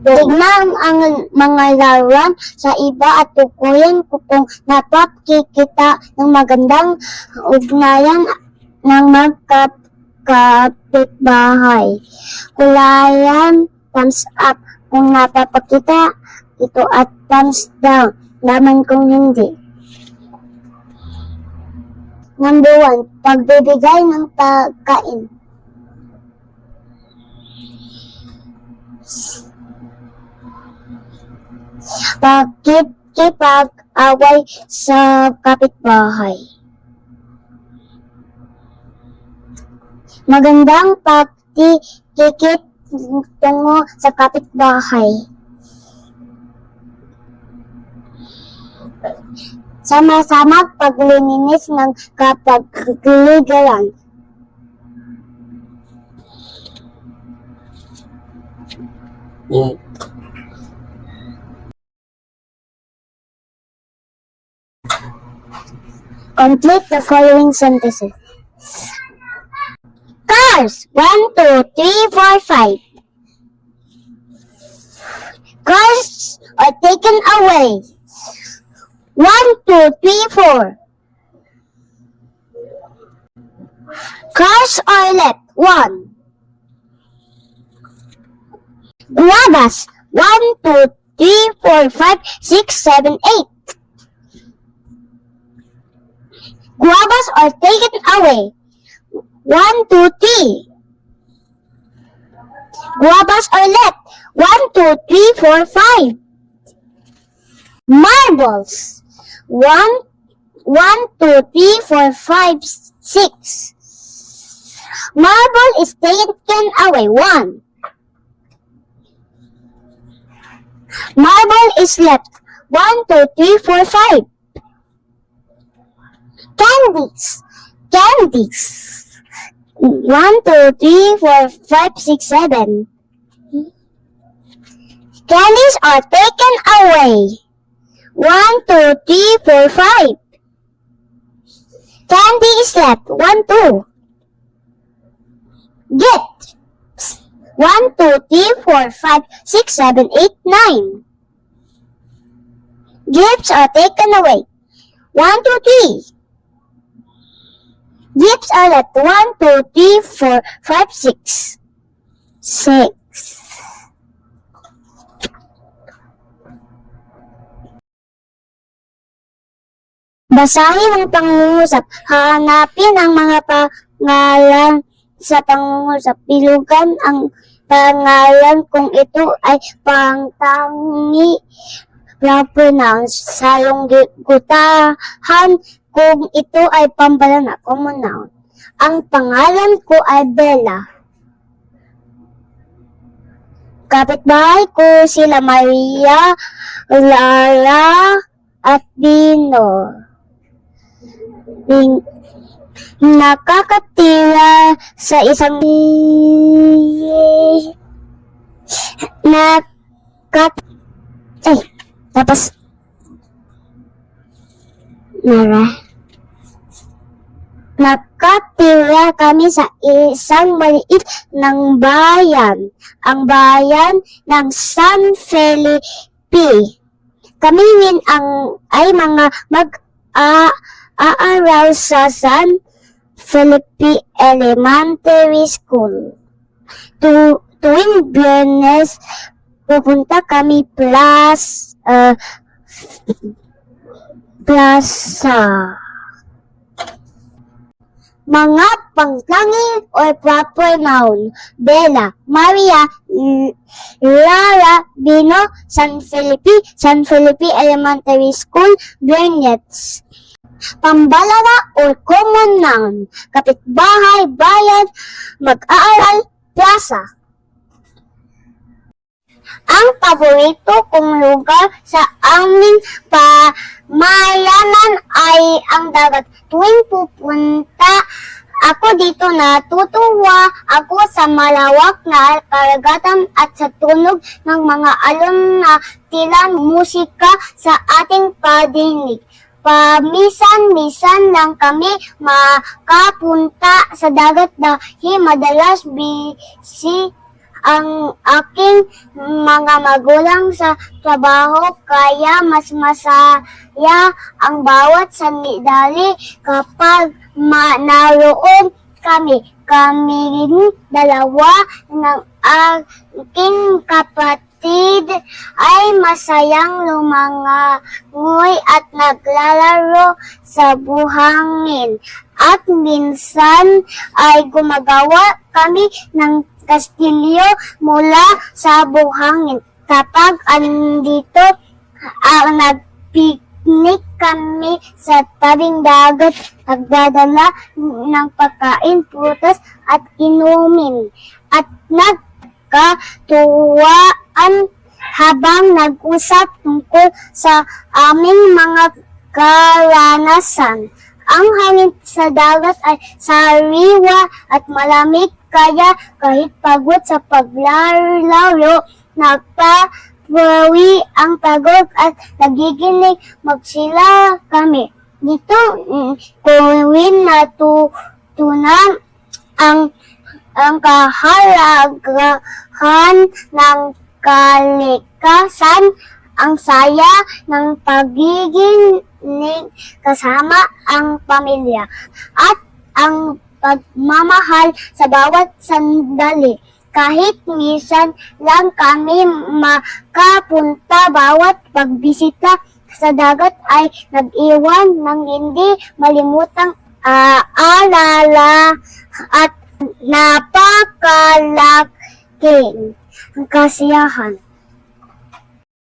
Tignan ang mga laruan sa iba at tukuyin ko kung napakikita ng magandang ugnayan ng magkakapitbahay. Kulayan, thumbs up kung napapakita ito at thumbs down naman kung hindi. Number 1, pagbibigay ng pagkain. Pakikipag-away sa kapitbahay. Magandang pagkikit tungo sa kapitbahay. Sama-sama paglilinis ng kapaligiran. Complete the following sentences. Cars 1, 2, 3, 4, 5. Cars are taken away. 1, 2, 3, 4. Cars are left. 1. Guavas 1, 2, 3, 4, 5, 6, 7, 8. Guavas are taken away. 1, 2, 3. Guavas are left. 1, 2, 3, 4, 5. Marbles 1, 2, 3, 4, 5, 6. Marble is taken away. 1. Marble is left. 1, 2, 3, 4, 5. Candies 1, 2, 3, 4, 5, 6, 7. Candies are taken away. 1, 2, 3, 4, 5. Candy is left. 1, 2. Gifts 1, 2, 3, 4, 5, 6, 7, 8, 9. Gifts are taken away. 1, 2, 3. Gifts are left. 1, 2, 3, 4, 5, 6. 6. Basahin ang pangungusap. Hanapin ang mga pangalan sa pangungusap. Bilugan ang pangalan kung ito ay pangtangi pronounce. Salunggutahan kung ito ay pambalana common noun. Ang pangalan ko ay Bella. Kapitbahay ko sila Maria, Lara, at Bino. Nakakatira sa isang tapos nakatira kami sa isang maliit ng bayan, ang bayan ng San Felipe. Kami ay mga mag-aaral sa San Felipe Elementary School. Tuwing Biyernes, pupunta kami plaza. Mga pangtangi or proper noun. Bella, Maria, Lara, Bino, San Felipe Elementary School, Bernets. Pambalana or common noun. Kapitbahay, bayan, mag-aaral, plaza. Ang paborito kong lugar sa aming pamayanan ay ang dagat. Tuwing pupunta ako dito, natutuwa ako sa malawak na karagatan at sa tunog ng mga alon na tila musika sa ating padinig. Pamisan-misan lang kami makapunta sa dagat dahil madalas busy ang aking mga magulang sa trabaho, kaya mas masaya ang bawat sandali kapag naroon kami. Kaming dalawa ng aking kapatid ay masayang lumangoy at naglalaro sa buhangin. At minsan ay gumagawa kami ng kastilyo mula sa buhangin. Kapag andito nagpiknik kami sa tabing dagat, nagdadala ng pagkain, prutas at inumin. At nagkatuwaan habang nag-usap tungkol sa aming mga karanasan. Ang hangin sa dagat ay sariwa at malamig, kaya kahit pagod sa paglalaro, nagpapawi ang pagod at nagiginig magsila kami. Dito, gawin natutunan ang kahalagahan ng kalikasan, ang saya ng pagiging kasama ang pamilya, at ang pagmamahal sa bawat sandali. Kahit minsan lang kami makapunta, bawat pagbisita sa dagat ay nag-iwan ng hindi malimutang alala at napakalaking kasiyahan.